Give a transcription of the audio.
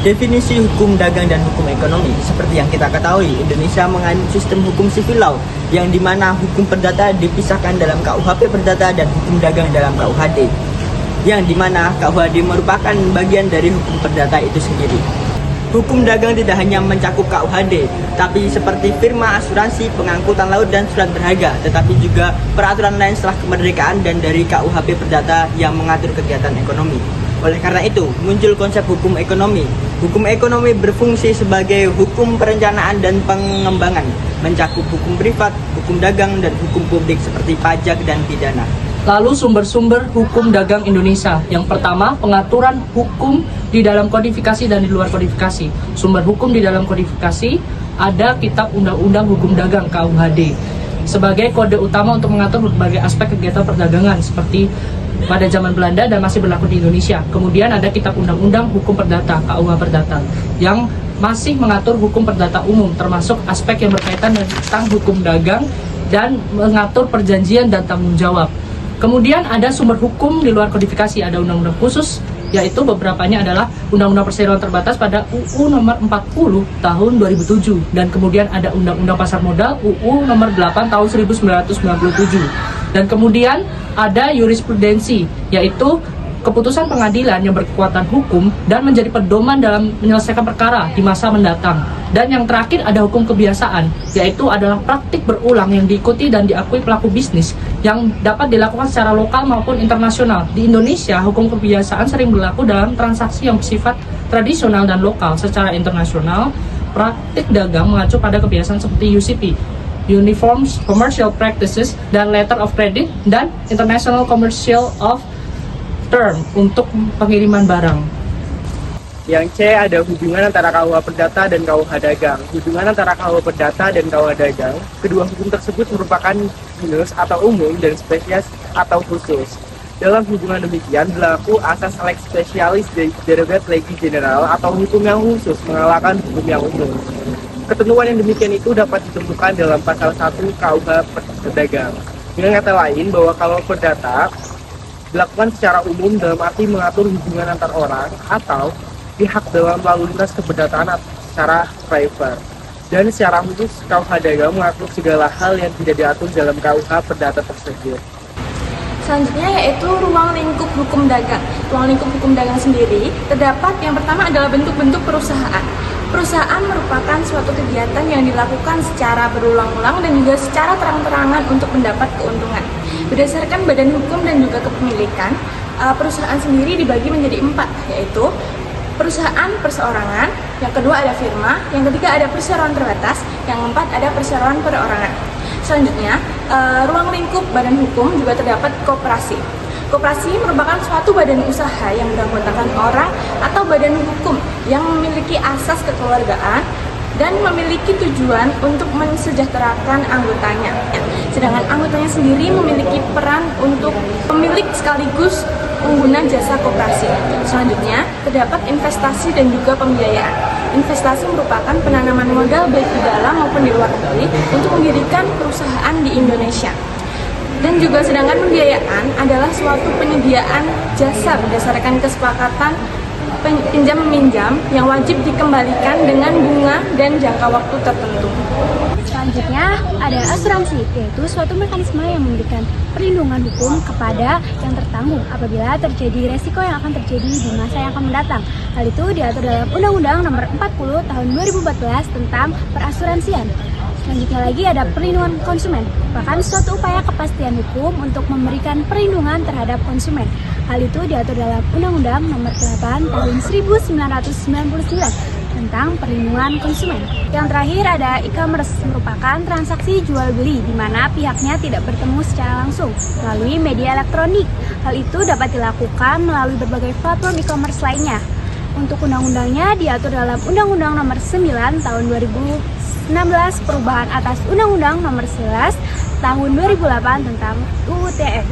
Definisi hukum dagang dan hukum ekonomi. Seperti yang kita ketahui, Indonesia menganut sistem hukum civil law, yang dimana hukum perdata dipisahkan dalam KUHP Perdata dan hukum dagang dalam KUHD, yang dimana KUHD merupakan bagian dari hukum perdata itu sendiri. Hukum dagang tidak hanya mencakup KUHD, tapi seperti firma, asuransi, pengangkutan laut, dan surat berharga, tetapi juga peraturan lain setelah kemerdekaan dan dari KUHP Perdata yang mengatur kegiatan ekonomi. Oleh karena itu, muncul konsep hukum ekonomi. Hukum ekonomi berfungsi sebagai hukum perencanaan dan pengembangan, mencakup hukum privat, hukum dagang, dan hukum publik seperti pajak dan pidana. Lalu sumber-sumber hukum dagang Indonesia. Yang pertama, pengaturan hukum di dalam kodifikasi dan di luar kodifikasi. Sumber hukum di dalam kodifikasi ada Kitab Undang-Undang Hukum Dagang (KUHD) sebagai kode utama untuk mengatur berbagai aspek kegiatan perdagangan seperti pada zaman Belanda dan masih berlaku di Indonesia. Kemudian ada Kitab Undang-Undang Hukum Perdata (KUH Perdata) yang masih mengatur hukum perdata umum, termasuk aspek yang berkaitan tentang hukum dagang dan mengatur perjanjian dan tanggung jawab. Kemudian ada sumber hukum di luar kodifikasi, ada undang-undang khusus, yaitu beberapanya adalah Undang-Undang Perseroan Terbatas pada UU nomor 40 tahun 2007, dan kemudian ada Undang-Undang Pasar Modal UU nomor 8 tahun 1997. Dan kemudian ada jurisprudensi, yaitu keputusan pengadilan yang berkekuatan hukum dan menjadi pedoman dalam menyelesaikan perkara di masa mendatang. Dan yang terakhir ada hukum kebiasaan, yaitu adalah praktik berulang yang diikuti dan diakui pelaku bisnis yang dapat dilakukan secara lokal maupun internasional. Di Indonesia, hukum kebiasaan sering berlaku dalam transaksi yang bersifat tradisional dan lokal. Secara internasional, praktik dagang mengacu pada kebiasaan seperti UCP, Uniform Commercial Practices, dan Letter of Credit, dan International Commercial of Term untuk pengiriman barang. Yang C ada hubungan antara KUH Perdata dan KUH Dagang. Hubungan antara KUH Perdata dan KUH Dagang, kedua hukum tersebut merupakan genus atau umum dan spesies atau khusus. Dalam hubungan demikian berlaku asas lex specialis derogat legi general atau hukum yang khusus mengalahkan hukum yang umum. Ketentuan yang demikian itu dapat ditemukan dalam pasal 1 KUH Dagang. Dengan kata lain bahwa kalau perdata dilakukan secara umum dalam arti mengatur hubungan antar orang atau pihak dalam lalu lintas keperdataan secara private. Dan secara khusus KUH Dagang mengatur segala hal yang tidak diatur dalam KUH Perdata tersebut. Selanjutnya yaitu ruang lingkup hukum dagang. Ruang lingkup hukum dagang sendiri terdapat yang pertama adalah bentuk-bentuk perusahaan. Perusahaan merupakan suatu kegiatan yang dilakukan secara berulang-ulang dan juga secara terang-terangan untuk mendapat keuntungan. Berdasarkan badan hukum dan juga kepemilikan, perusahaan sendiri dibagi menjadi 4, yaitu perusahaan perseorangan, yang kedua ada firma, yang ketiga ada perseroan terbatas, yang keempat ada perseroan perorangan. Selanjutnya, ruang lingkup badan hukum juga terdapat koperasi. Koperasi merupakan suatu badan usaha yang beranggotakan orang atau badan hukum yang memiliki asas kekeluargaan dan memiliki tujuan untuk mensejahterakan anggotanya. Sedangkan anggotanya sendiri memiliki peran untuk pemilik sekaligus pengguna jasa koperasi. Selanjutnya, terdapat investasi dan juga pembiayaan. Investasi merupakan penanaman modal baik di dalam maupun di luar negeri untuk mendirikan perusahaan di Indonesia. Dan juga sedangkan pembiayaan adalah suatu penyediaan jasa berdasarkan kesepakatan pinjam-meminjam yang wajib dikembalikan dengan bunga dan jangka waktu tertentu. Selanjutnya ada asuransi, yaitu suatu mekanisme yang memberikan perlindungan hukum kepada yang tertanggung apabila terjadi resiko yang akan terjadi di masa yang akan mendatang. Hal itu diatur dalam Undang-Undang Nomor 40 Tahun 2014 tentang perasuransian. Selanjutnya lagi ada perlindungan konsumen, merupakan suatu upaya kepastian hukum untuk memberikan perlindungan terhadap konsumen. Hal itu diatur dalam Undang-Undang Nomor 8 Tahun 1999 tentang perlindungan konsumen. Yang terakhir ada e-commerce, merupakan transaksi jual beli di mana pihaknya tidak bertemu secara langsung melalui media elektronik. Hal itu dapat dilakukan melalui berbagai platform e-commerce lainnya. Untuk undang-undangnya diatur dalam Undang-Undang Nomor 9 Tahun 2016 perubahan atas Undang-Undang Nomor 11 Tahun 2008 tentang UU ITE.